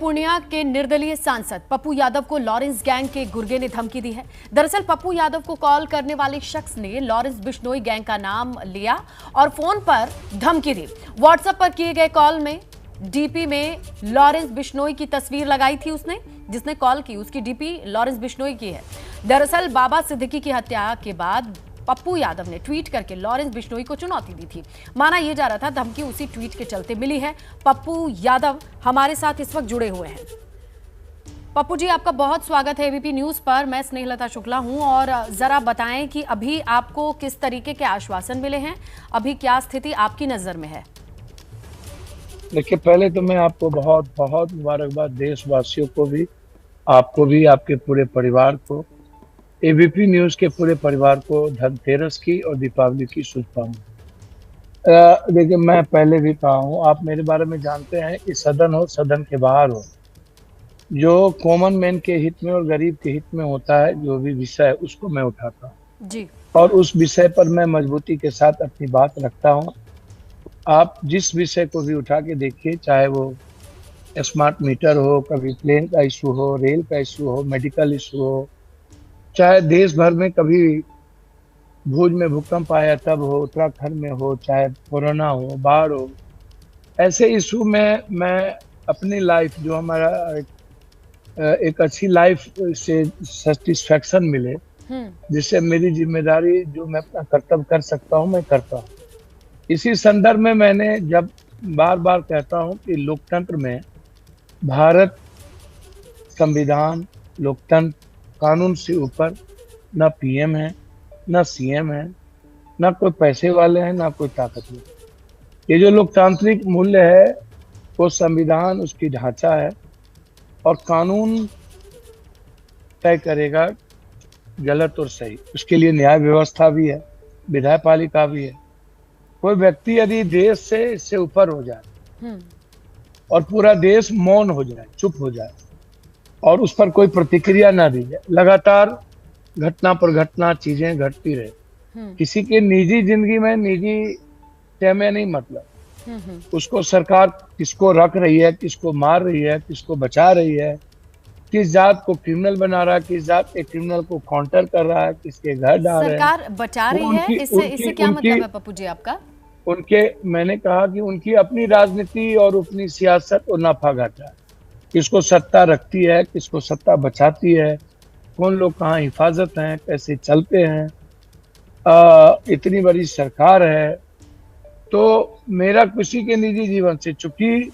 पूर्णिया के निर्दलीय सांसद पप्पू यादव को लॉरेंस गैंग के गुर्गे ने धमकी दी है। दरअसल पप्पू यादव को कॉल करने वाले शख्स ने लॉरेंस बिश्नोई गैंग का नाम लिया और फोन पर धमकी दी। व्हाट्सएप पर किए गए कॉल में डीपी में लॉरेंस बिश्नोई की तस्वीर लगाई थी। उसने जिसने कॉल की उसकी डीपी लॉरेंस बिश्नोई की है। दरअसल बाबा सिद्दीकी की हत्या के बाद पप्पू यादव ने ट्वीट करके लॉरेंस बिश्नोई को चुनौती दी थी। माना यह जा रहा था धमकी उसी ट्वीट के चलते मिली है। पप्पू यादव हमारे साथ इस वक्त जुड़े हुए हैं। पप्पू जी, आपका बहुत स्वागत है एबीपी न्यूज पर। मैं स्नेहलता शुक्ला हूं और जरा बताएं कि अभी आपको किस तरीके के आश्वासन मिले हैं, अभी क्या स्थिति आपकी नजर में है? देखिए, पहले तो मैं आपको बहुत बहुत मुबारकबाद, देशवासियों को भी, आपको भी, आपके पूरे परिवार को, एबीपी न्यूज के पूरे परिवार को धनतेरस की और दीपावली की शुभकामनाएं। देखिए, मैं पहले भी कहा हूँ, आप मेरे बारे में जानते हैं कि सदन हो, सदन के बाहर हो, जो कॉमन मैन के हित में और गरीब के हित में होता है, जो भी विषय है उसको मैं उठाता हूँ जी। और उस विषय पर मैं मजबूती के साथ अपनी बात रखता हूँ। आप जिस विषय को भी उठा के देखिए, चाहे वो स्मार्ट मीटर हो, कभी प्लेन का इशू हो, रेल का इशू हो, मेडिकल इशू हो, चाहे देश भर में कभी भुज में भूकंप आया तब हो, उत्तराखंड में हो, चाहे कोरोना हो, बाढ़ हो, ऐसे इशू में मैं अपनी लाइफ, जो हमारा एक अच्छी लाइफ से सेटिस्फैक्शन मिले, जिससे मेरी जिम्मेदारी जो मैं अपना कर्तव्य कर सकता हूँ मैं करता हूँ। इसी संदर्भ में मैंने जब बार बार कहता हूँ कि लोकतंत्र में भारत संविधान, लोकतंत्र, कानून से ऊपर न पीएम है, न सीएम है, न कोई पैसे वाले हैं, न कोई ताकतवर। ये जो लोकतांत्रिक मूल्य है वो संविधान उसकी ढांचा है और कानून तय करेगा गलत और सही। उसके लिए न्याय व्यवस्था भी है, विधायपालिका भी है। कोई व्यक्ति यदि देश से इससे ऊपर हो जाए और पूरा देश मौन हो जाए, चुप हो जाए और उस पर कोई प्रतिक्रिया ना दी जाए, लगातार घटना पर घटना चीजें घटती रहे, किसी के निजी जिंदगी में निजी से में नहीं मतलब, उसको सरकार किसको रख रही है, किसको मार रही है, किसको बचा रही है, किस जात को क्रिमिनल बना रहा है, किस जात के क्रिमिनल को काउंटर कर रहा है, किसके घर डाल रहा है, सरकार बचा रही है, इससे क्या मतलब है पप्पू जी आपका? मैंने कहा कि उनकी अपनी राजनीति और अपनी सियासत और नफा घाटा है। किसको सत्ता रखती है, किसको सत्ता बचाती है, कौन लोग कहाँ हिफाजत हैं, कैसे चलते हैं, इतनी बड़ी सरकार है। तो मेरा किसी के निजी जीवन से, चूंकि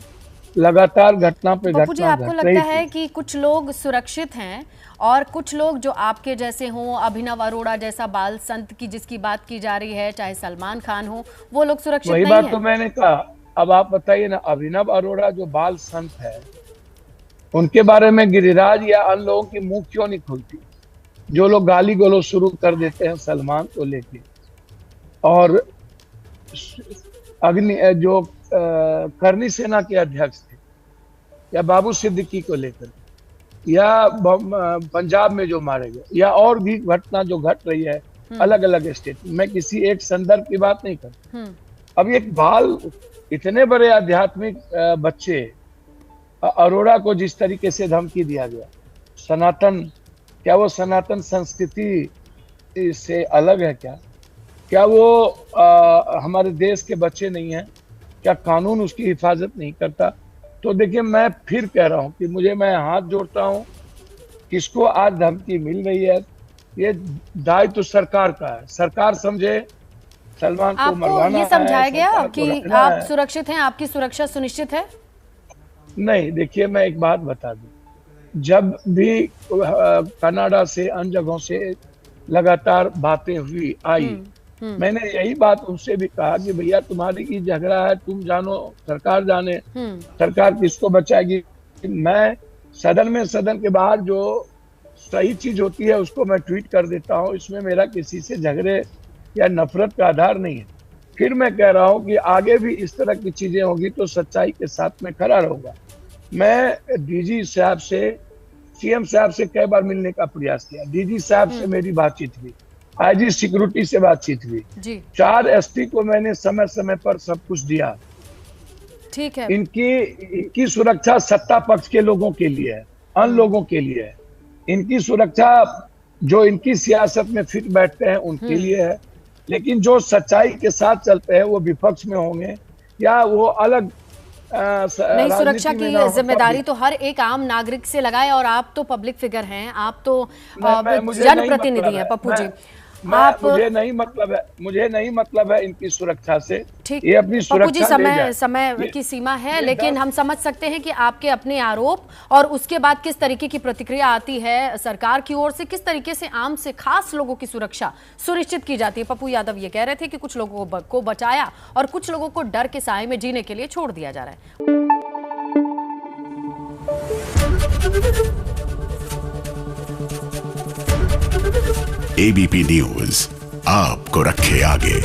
लगातार घटना पे पप्पू जी, घटना आपको लगता है कि कुछ लोग सुरक्षित हैं और कुछ लोग जो आपके जैसे हों, अभिनव अरोड़ा जैसा बाल संत की जिसकी बात की जा रही है, चाहे सलमान खान हो, वो लोग सुरक्षित नहीं हैं? वही बात तो मैंने कहा। अब आप बताइए ना, अभिनव अरोड़ा जो बाल संत है, उनके बारे में गिरिराज या अन्य लोगों की मुंह क्यों नहीं खुलती? जो लोग गाली गलौज शुरू कर देते हैं सलमान को लेके, और जो करनी सेना के अध्यक्ष थे, या बाबू सिद्दीकी को लेकर, या पंजाब में जो मारे गए, या और भी घटना जो घट रही है अलग अलग स्टेट में, मैं किसी एक संदर्भ की बात नहीं करता। अब एक बाल, इतने बड़े आध्यात्मिक बच्चे अरोड़ा को जिस तरीके से धमकी दिया गया, सनातन, क्या वो सनातन संस्कृति से अलग है? क्या वो हमारे देश के बच्चे नहीं हैं? क्या कानून उसकी हिफाजत नहीं करता? तो देखिए, मैं फिर कह रहा हूं कि मैं हाथ जोड़ता हूं, किसको आज धमकी मिल रही है, ये दायित्व तो सरकार का है। सरकार समझे सलमान को मरवाना है। आपको ये समझाया गया कि आप सुरक्षित हैं, आपकी सुरक्षा सुनिश्चित है? नहीं, देखिए, मैं एक बात बता दूं, जब भी कनाडा से, अन्य जगहों से लगातार बातें हुई आई, मैंने यही बात उनसे भी कहा कि भैया, तुम्हारी की झगड़ा है, तुम जानो, सरकार जाने, सरकार किसको बचाएगी। मैं सदन में, सदन के बाहर जो सही चीज होती है उसको मैं ट्वीट कर देता हूँ। इसमें मेरा किसी से झगड़े या नफरत का आधार नहीं है। फिर मैं कह रहा हूँ कि आगे भी इस तरह की चीजें होगी तो सच्चाई के साथ में खड़ा रहूंगा। मैं डीजी साहब से, सीएम साहब से कई बार मिलने का प्रयास किया, डीजी साहब से मेरी बातचीत हुई, आईजी सिक्योरिटी से बातचीत हुई, 4 एसपी को मैंने समय समय पर सब कुछ दिया। ठीक है। इनकी सुरक्षा सत्ता पक्ष के लोगों के लिए है, अन्य लोगों के लिए है। इनकी सुरक्षा जो इनकी सियासत में फिट बैठते हैं उनके लिए है, लेकिन जो सच्चाई के साथ चलते हैं वो विपक्ष में होंगे या वो अलग नहीं, सुरक्षा की जिम्मेदारी तो हर एक आम नागरिक से लगाए, और आप तो पब्लिक फिगर हैं, आप तो जनप्रतिनिधि हैं पप्पू जी। आप मुझे नहीं मतलब है इनकी सुरक्षा से। ठीक, ये अपनी पप्पू जी, सुरक्षा समय की सीमा है, लेकिन हम समझ सकते हैं कि आपके अपने आरोप और उसके बाद किस तरीके की प्रतिक्रिया आती है सरकार की ओर से, किस तरीके से आम से खास लोगों की सुरक्षा सुनिश्चित की जाती है। पप्पू यादव ये कह रहे थे कि कुछ लोगों को बचाया और कुछ लोगों को डर के साए में जीने के लिए छोड़ दिया जा रहा है। एबीपी न्यूज आपको रखे आगे।